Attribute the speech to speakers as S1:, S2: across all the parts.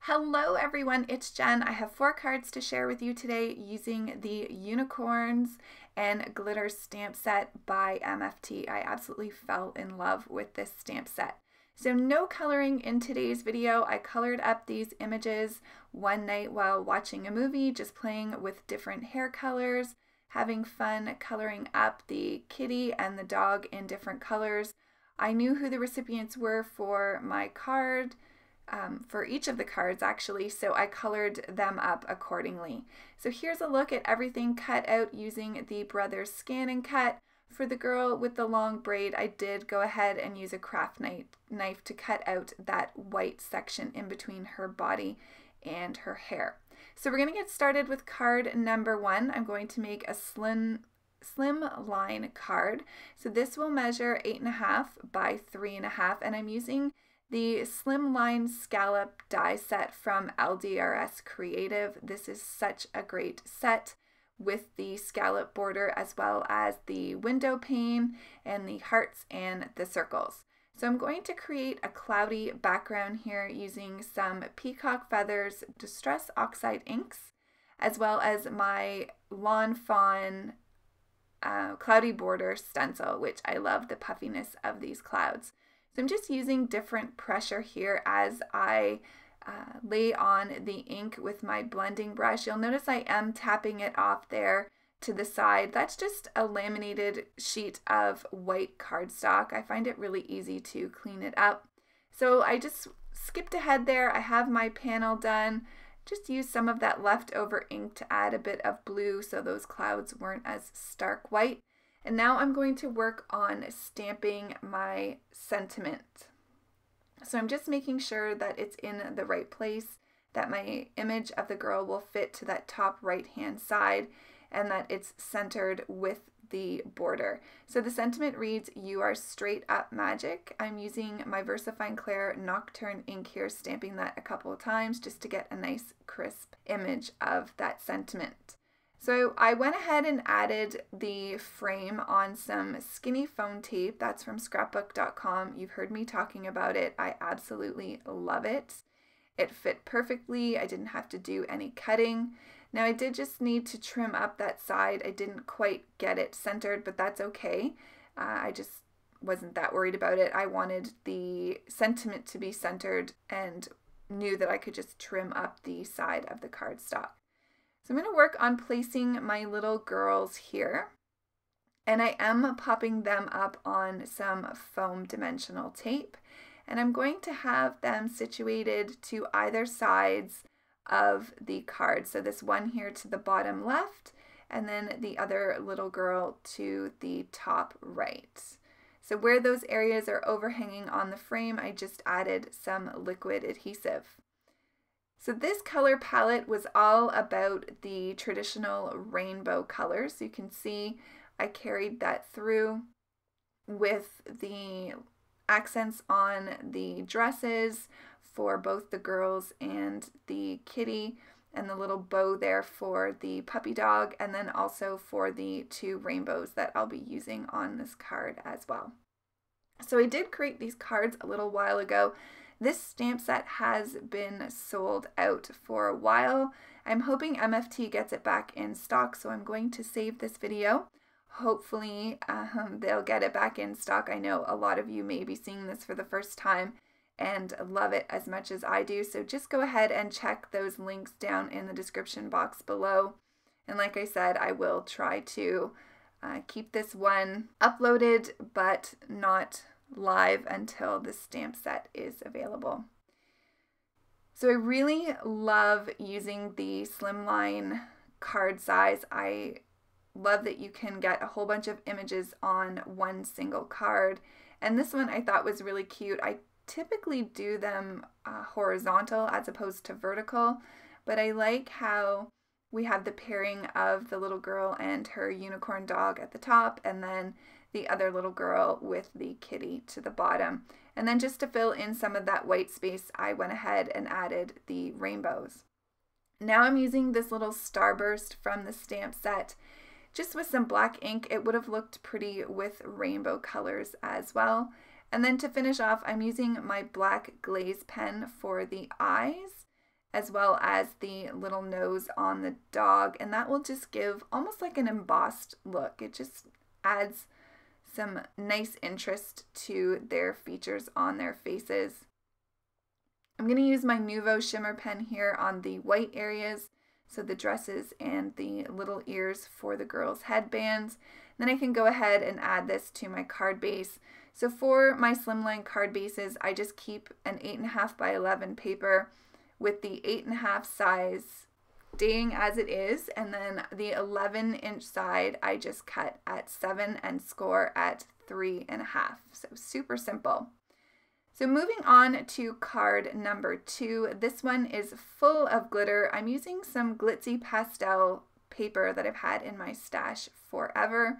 S1: Hello everyone, it's Jen. I have 4 cards to share with you today using the Unicorns and Glitter stamp set by MFT. I absolutely fell in love with this stamp set. So no coloring in today's video. I colored up these images one night while watching a movie, just playing with different hair colors, having fun coloring up the kitty and the dog in different colors. I knew who the recipients were for my card, for each of the cards actually, so I colored them up accordingly. So here's a look at everything cut out using the Brothers Scan and Cut. For the girl with the long braid, I did go ahead and use a craft knife to cut out that white section in between her body and her hair. So we're going to get started with card number 1. I'm going to make a Slimline card. So this will measure 8.5 by 3.5, and I'm using the Slimline Scallop die set from LDRS Creative. This is such a great set with the scallop border as well as the window pane and the hearts and the circles. So I'm going to create a cloudy background here using some Peacock Feathers Distress Oxide inks as well as my Lawn Fawn cloudy border stencil, which I love the puffiness of these clouds. So I'm just using different pressure here as I lay on the ink with my blending brush. You'll notice I am tapping it off there to the side. That's just a laminated sheet of white cardstock. I find it really easy to clean it up. So I just skipped ahead there. I have my panel done. Just use some of that leftover ink to add a bit of blue so those clouds weren't as stark white. And now I'm going to work on stamping my sentiment. So I'm just making sure that it's in the right place, that my image of the girl will fit to that top right hand side, and that it's centered with the border. So the sentiment reads, "You are straight up magic." I'm using my Versafine Clair Nocturne ink here, stamping that a couple of times just to get a nice crisp image of that sentiment. So I went ahead and added the frame on some skinny foam tape. That's from scrapbook.com. You've heard me talking about it. I absolutely love it. It fit perfectly. I didn't have to do any cutting. Now I did just need to trim up that side. I didn't quite get it centered, but that's okay. I just wasn't that worried about it. I wanted the sentiment to be centered and knew that I could just trim up the side of the cardstock. So I'm going to work on placing my little girls here, and I am popping them up on some foam dimensional tape, and I'm going to have them situated to either sides of the card. So this one here to the bottom left, and then the other little girl to the top right. So where those areas are overhanging on the frame, I just added some liquid adhesive. So this color palette was all about the traditional rainbow colors. You can see I carried that through with the accents on the dresses for both the girls and the kitty, and the little bow there for the puppy dog, and then also for the 2 rainbows that I'll be using on this card as well. So I did create these cards a little while ago. This stamp set has been sold out for a while. I'm hoping MFT gets it back in stock, so I'm going to save this video. Hopefully they'll get it back in stock. I know a lot of you may be seeing this for the first time and love it as much as I do, so just go ahead and check those links down in the description box below. And like I said, I will try to keep this one uploaded but not live until the stamp set is available. So I really love using the Slimline card size. I love that you can get a whole bunch of images on one single card, and this one I thought was really cute. I typically do them horizontal as opposed to vertical, but I like how we have the pairing of the little girl and her unicorn dog at the top, and then the other little girl with the kitty to the bottom. And then just to fill in some of that white space, I went ahead and added the rainbows. Now I'm using this little starburst from the stamp set. Just with some black ink, it would have looked pretty with rainbow colors as well. And then to finish off, I'm using my black glaze pen for the eyes. as well as the little nose on the dog, and that will just give almost like an embossed look. It just adds some nice interest to their features on their faces. I'm going to use my Nuvo shimmer pen here on the white areas, so the dresses and the little ears for the girls' headbands. Then I can go ahead and add this to my card base. So for my Slimline card bases, I just keep an 8.5 by 11 paper with the 8.5 size staying as it is, and then the 11-inch side I just cut at 7 and score at 3.5. So super simple. So moving on to card number 2. This one is full of glitter. I'm using some glitzy pastel paper that I've had in my stash forever,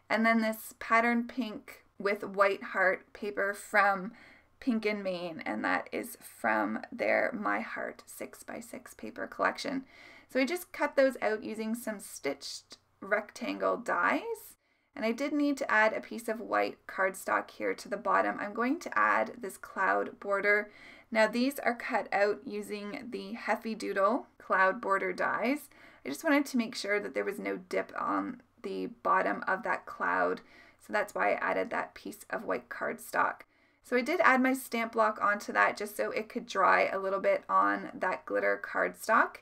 S1: and then this pattern pink with white heart paper from Pink and Maine, and that is from their My Heart 6x6 paper collection. So I just cut those out using some stitched rectangle dies, and I did need to add a piece of white cardstock here to the bottom. I'm going to add this cloud border. Now these are cut out using the Heffy Doodle cloud border dies. I just wanted to make sure that there was no dip on the bottom of that cloud, so that's why I added that piece of white cardstock. So I did add my stamp block onto that just so it could dry a little bit on that glitter cardstock.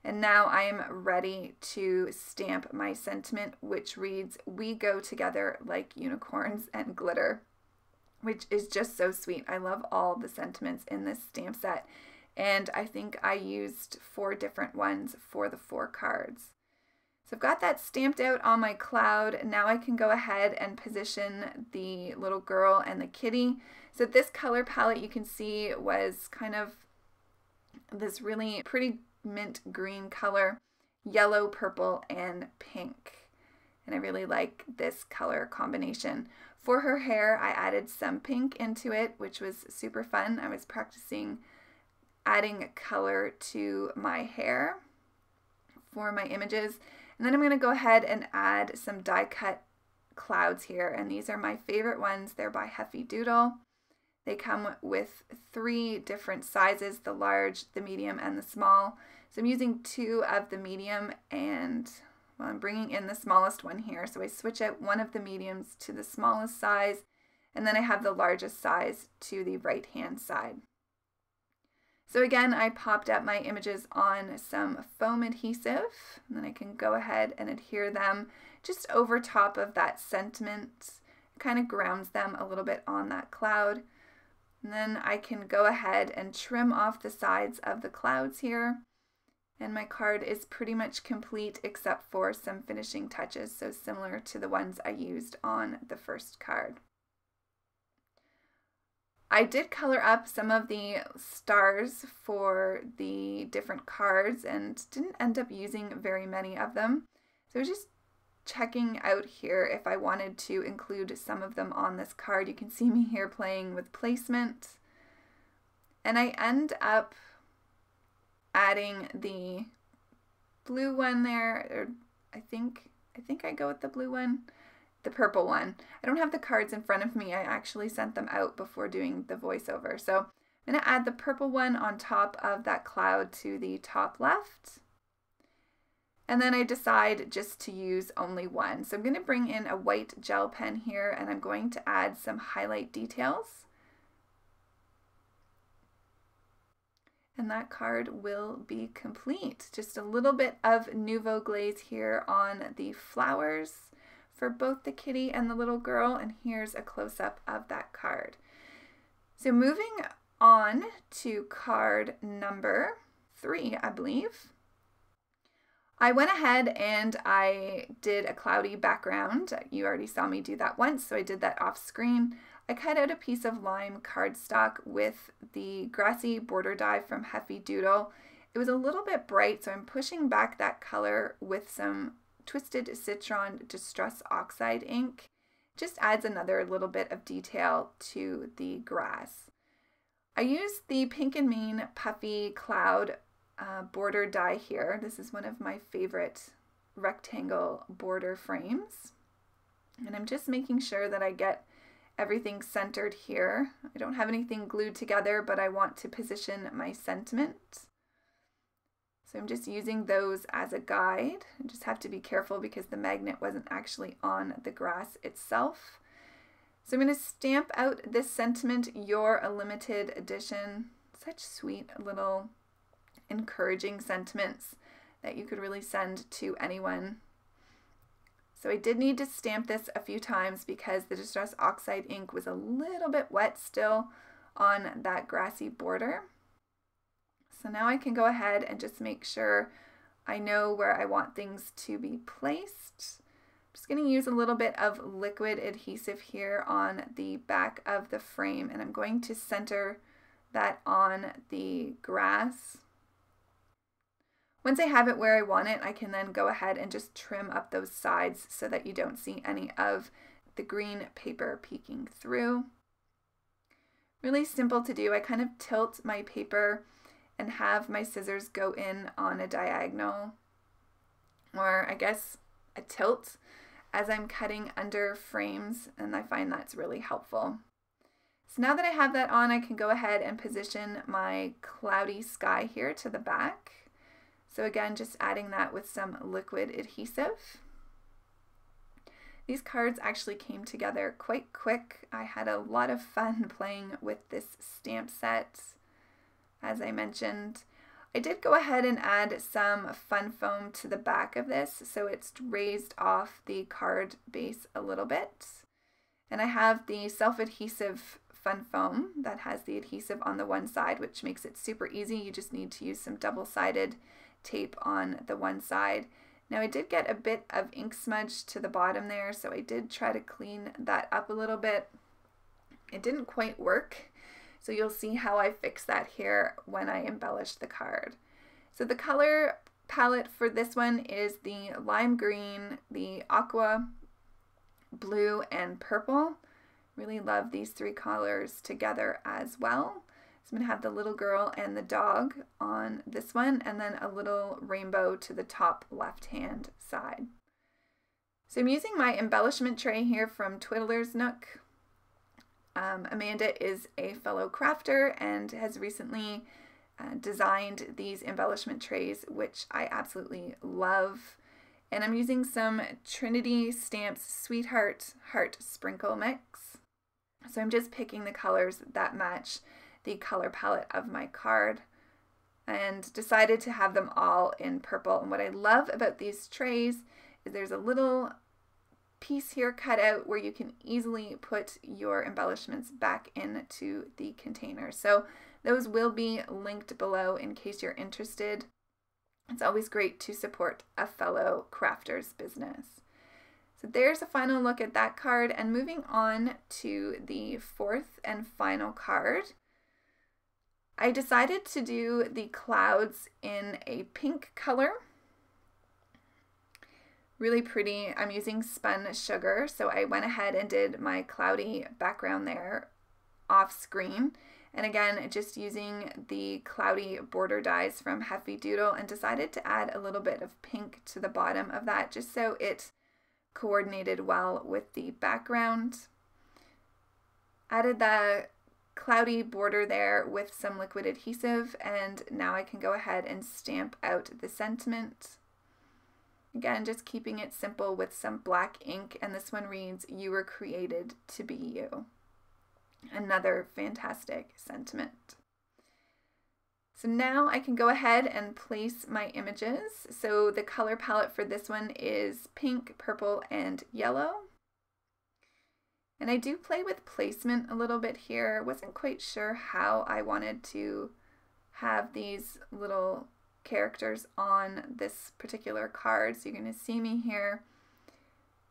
S1: And now I am ready to stamp my sentiment, which reads, "We go together like unicorns and glitter," which is just so sweet. I love all the sentiments in this stamp set, and I think I used 4 different ones for the 4 cards. So I've got that stamped out on my cloud. Now I can go ahead and position the little girl and the kitty. So this color palette you can see was kind of this really pretty mint green color, yellow, purple, and pink. And I really like this color combination. For her hair, I added some pink into it, which was super fun. I was practicing adding color to my hair for my images. And then I'm going to go ahead and add some die cut clouds here, and these are my favorite ones. They're by Heffy Doodle. They come with 3 different sizes, the large, the medium, and the small. So I'm using 2 of the medium, and well, I'm bringing in the smallest one here. So I switch out one of the mediums to the smallest size, and then I have the largest size to the right-hand side. So again, I popped up my images on some foam adhesive, and then I can go ahead and adhere them just over top of that sentiment. It kind of grounds them a little bit on that cloud. And then I can go ahead and trim off the sides of the clouds here. And my card is pretty much complete except for some finishing touches, so similar to the ones I used on the first card. I did color up some of the stars for the different cards and didn't end up using very many of them. So I was just checking out here if I wanted to include some of them on this card. You can see me here playing with placement. And I end up adding the blue one there, or I think I go with the blue one. The purple one. I don't have the cards in front of me. I actually sent them out before doing the voiceover. So I'm going to add the purple one on top of that cloud to the top left. And then I decide just to use only one. So I'm going to bring in a white gel pen here, and I'm going to add some highlight details. And that card will be complete. Just a little bit of Nuvo glaze here on the flowers for both the kitty and the little girl, and here's a close-up of that card. So moving on to card number 3, I believe. I went ahead and I did a cloudy background. You already saw me do that once, so I did that off screen. I cut out a piece of lime cardstock with the Grassy border die from Heffy Doodle. It was a little bit bright, so I'm pushing back that color with some Twisted Citron Distress Oxide ink. Just adds another little bit of detail to the grass. I used the Pink and Maine Puffy Cloud border die here. This is one of my favorite rectangle border frames. And I'm just making sure that I get everything centered here. I don't have anything glued together, but I want to position my sentiment. So I'm just using those as a guide. I just have to be careful because the magnet wasn't actually on the grass itself. So I'm going to stamp out this sentiment, "You're a limited edition." Such sweet little encouraging sentiments that you could really send to anyone. So I did need to stamp this a few times because the Distress Oxide ink was a little bit wet still on that grassy border. So now I can go ahead and just make sure I know where I want things to be placed. I'm just going to use a little bit of liquid adhesive here on the back of the frame, and I'm going to center that on the grass. Once I have it where I want it, I can then go ahead and just trim up those sides so that you don't see any of the green paper peeking through. Really simple to do. I kind of tilt my paper and have my scissors go in on a diagonal, or I guess a tilt, as I'm cutting under frames, and I find that's really helpful. So now that I have that on, I can go ahead and position my cloudy sky here to the back. So again, just adding that with some liquid adhesive. These cards actually came together quite quick. I had a lot of fun playing with this stamp set. As I mentioned, I did go ahead and add some fun foam to the back of this, so it's raised off the card base a little bit. And I have the self-adhesive fun foam that has the adhesive on the one side, which makes it super easy. You just need to use some double-sided tape on the one side. Now I did get a bit of ink smudge to the bottom there, so I did try to clean that up a little bit. It didn't quite work. So you'll see how I fix that here when I embellish the card. So the color palette for this one is the lime green, the aqua, blue, and purple. Really love these three colors together as well. So I'm going to have the little girl and the dog on this one, and then a little rainbow to the top left-hand side. So I'm using my embellishment tray here from Twiddler's Nook. Amanda is a fellow crafter and has recently designed these embellishment trays, which I absolutely love. And I'm using some Trinity Stamps Sweetheart Heart Sprinkle Mix. So I'm just picking the colors that match the color palette of my card and decided to have them all in purple. And what I love about these trays is there's a little piece here cut out where you can easily put your embellishments back into the container. So those will be linked below in case you're interested. It's always great to support a fellow crafter's business. So there's a final look at that card, and moving on to the fourth and final card. I decided to do the clouds in a pink color. Really pretty. I'm using spun sugar, so I went ahead and did my cloudy background there off screen. And again, just using the cloudy border dies from Heffy Doodle, and decided to add a little bit of pink to the bottom of that just so it coordinated well with the background. Added the cloudy border there with some liquid adhesive, and now I can go ahead and stamp out the sentiment. Again, just keeping it simple with some black ink, and this one reads, "You were created to be you." Another fantastic sentiment. So now I can go ahead and place my images. So the color palette for this one is pink, purple, and yellow. And I do play with placement a little bit here. Wasn't quite sure how I wanted to have these little characters on this particular card. So you're going to see me here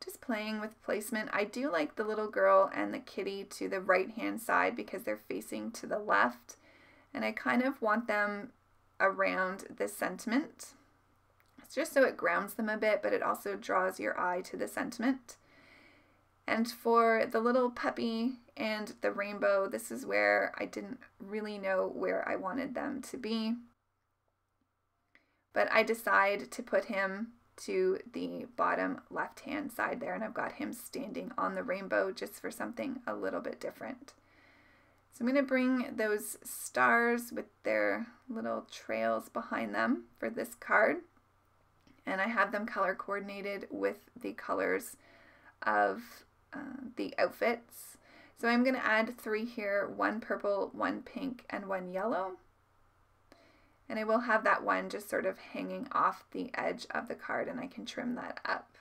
S1: just playing with placement. I do like the little girl and the kitty to the right hand side because they're facing to the left, and I kind of want them around this sentiment. It's just so it grounds them a bit, but it also draws your eye to the sentiment. And for the little puppy and the rainbow, this is where I didn't really know where I wanted them to be. But I decide to put him to the bottom left-hand side there, and I've got him standing on the rainbow just for something a little bit different. So I'm going to bring those stars with their little trails behind them for this card. And I have them color coordinated with the colors of the outfits. So I'm going to add 3 here, 1 purple, 1 pink, and 1 yellow. And I will have that one just sort of hanging off the edge of the card, and I can trim that up.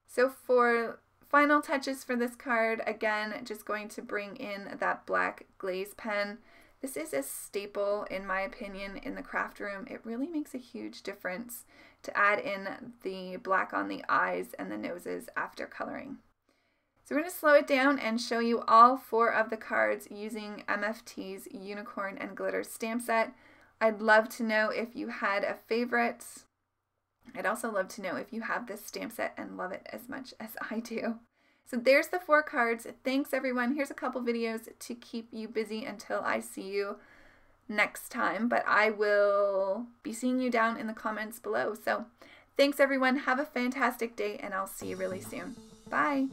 S1: So for final touches for this card, again, just going to bring in that black glaze pen. This is a staple, in my opinion, in the craft room. It really makes a huge difference to add in the black on the eyes and the noses after coloring. So we're going to slow it down and show you all 4 of the cards using MFT's Unicorn and Glitter stamp set. I'd love to know if you had a favorite. I'd also love to know if you have this stamp set and love it as much as I do. So there's the 4 cards. Thanks everyone. Here's a couple videos to keep you busy until I see you next time, but I will be seeing you down in the comments below. So thanks everyone. Have a fantastic day, and I'll see you really soon. Bye.